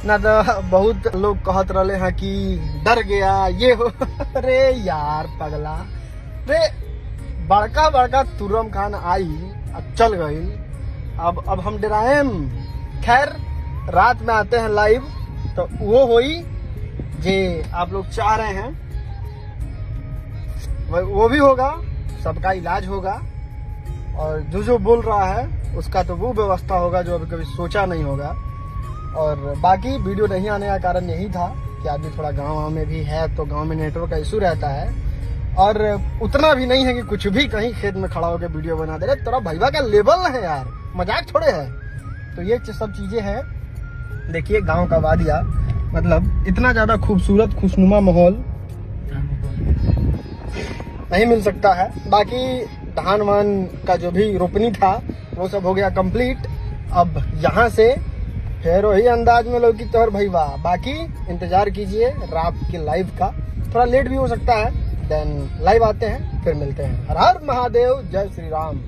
ना तो बहुत लोग कहत रहे हैं कि डर गया ये हो। अरे यार पगला रे, बड़का बड़का तुर्रम खान आई अब चल गई, अब हम डराएम। खैर रात में आते हैं लाइव, तो वो हुई जे आप लोग चाह रहे हैं वो भी होगा, सबका इलाज होगा, और जो बोल रहा है उसका तो वो व्यवस्था होगा जो अभी कभी सोचा नहीं होगा। और बाकी वीडियो नहीं आने का कारण यही था कि आदमी थोड़ा गांव में भी है, तो गांव में नेटवर्क का इशू रहता है, और उतना भी नहीं है कि कुछ भी कहीं खेत में खड़ा होकर वीडियो बना दे रहे। तेरा भैया का लेवल है यार, मजाक थोड़े है। तो ये सब चीजें हैं। देखिए गांव का वादिया, मतलब इतना ज्यादा खूबसूरत खुशनुमा माहौल नहीं मिल सकता है। बाकी धान वान का जो भी रोपनी था वो सब हो गया कंप्लीट। अब यहाँ से फिर वही अंदाज में लोग की तौर भैया। बाकी इंतजार कीजिए रात के लाइव का, थोड़ा लेट भी हो सकता है। देन लाइव आते हैं, फिर मिलते हैं। हर हर महादेव, जय श्री राम।